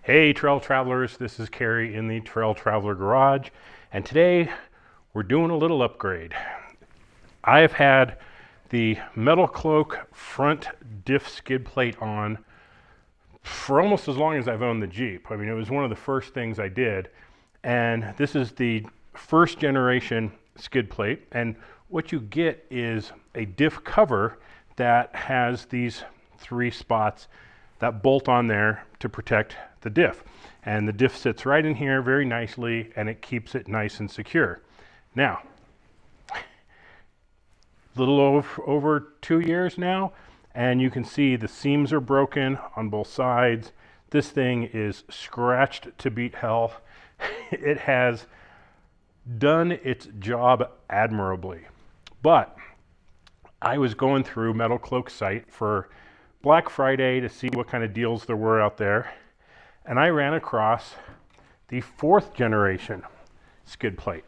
Hey Trail Travelers, this is Carrie in the Trail Traveler Garage, and today we're doing a little upgrade. I've had the Metalcloak front diff skid plate on for almost as long as I've owned the Jeep. I mean, it was one of the first things I did, and this is the first generation skid plate, and what you get is a diff cover that has these 3 spots that bolt on there to protect the diff. And the diff sits right in here very nicely, and it keeps it nice and secure. Now, a little over 2 years now, and you can see the seams are broken on both sides. This thing is scratched to beat hell. It has done its job admirably. But I was going through Metalcloak's site for Black Friday to see what kind of deals there were out there, and I ran across the 4th generation skid plate.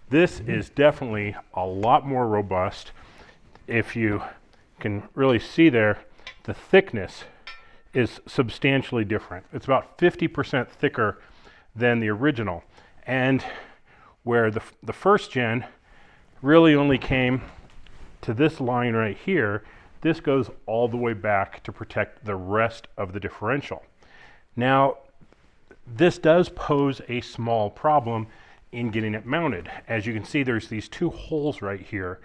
This is definitely a lot more robust. If you can really see there, the thickness is substantially different. It's about 50% thicker than the original, and where the first gen really only came to this line right here, this goes all the way back to protect the rest of the differential. Now, this does pose a small problem in getting it mounted. As you can see, there's these 2 holes right here.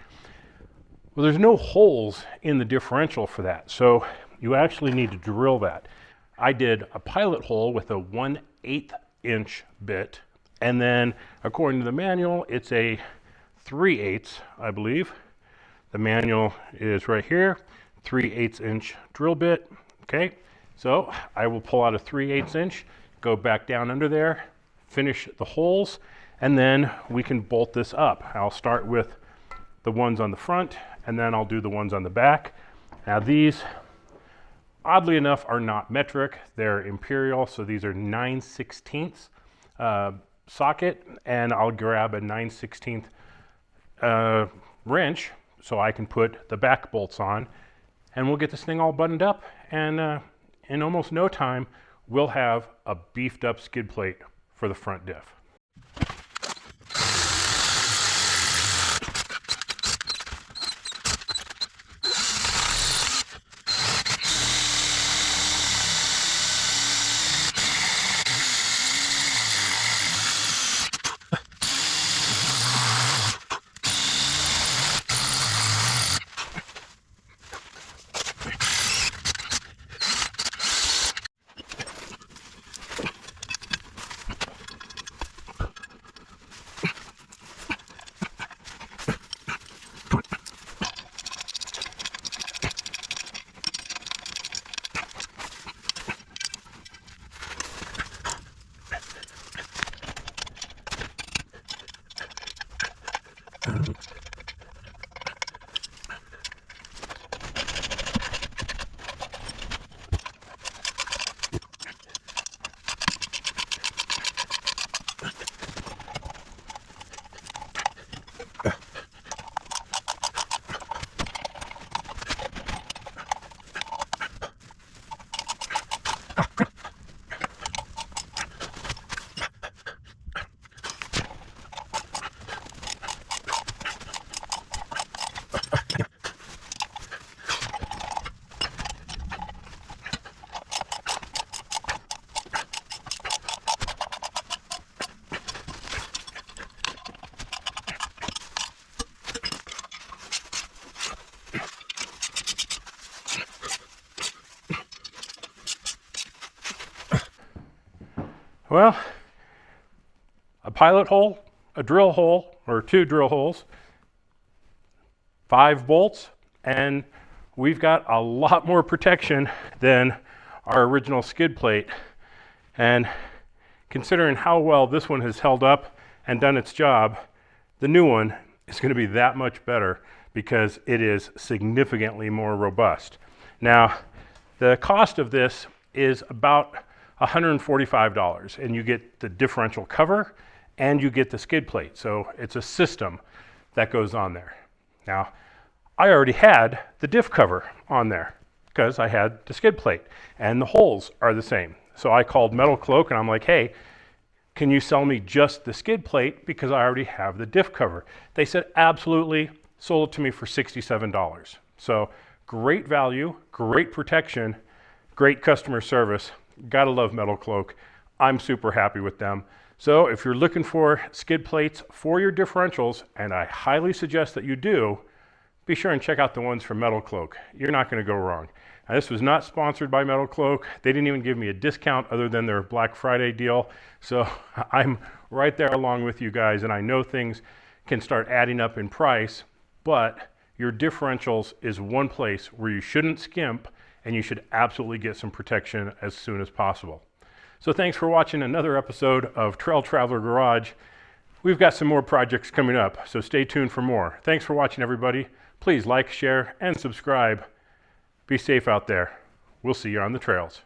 Well, there's no holes in the differential for that, so you actually need to drill that. I did a pilot hole with a 1/8 inch bit, and then according to the manual, it's a 3/8, I believe. The manual is right here, 3/8 inch drill bit. Okay, so I will pull out a 3/8 inch, go back down under there, finish the holes, and then we can bolt this up. I'll start with the ones on the front, and then I'll do the ones on the back. Now these, oddly enough, are not metric, they're imperial, so these are 9/16 socket, and I'll grab a 9/16 wrench so I can put the back bolts on, and we'll get this thing all buttoned up, and in almost no time we'll have a beefed up skid plate for the front diff. Well, a pilot hole, a drill hole, or 2 drill holes, 5 bolts, and we've got a lot more protection than our original skid plate. And considering how well this one has held up and done its job, the new one is going to be that much better because it is significantly more robust. Now, the cost of this is about $145, and you get the differential cover and you get the skid plate. So it's a system that goes on there. Now, I already had the diff cover on there because I had the skid plate, and the holes are the same. So I called Metalcloak and I'm like, hey, can you sell me just the skid plate because I already have the diff cover? They said, absolutely, sold it to me for $67. So great value, great protection, great customer service. Gotta love Metalcloak. I'm super happy with them. So if you're looking for skid plates for your differentials, and I highly suggest that you do, be sure and check out the ones from Metalcloak. You're not gonna go wrong. Now, this was not sponsored by Metalcloak. They didn't even give me a discount other than their Black Friday deal. So I'm right there along with you guys, and I know things can start adding up in price, but your differentials is one place where you shouldn't skimp, and you should absolutely get some protection as soon as possible. So thanks for watching another episode of Trail Traveler Garage. We've got some more projects coming up, so stay tuned for more. Thanks for watching, everybody. Please like, share, and subscribe. Be safe out there. We'll see you on the trails.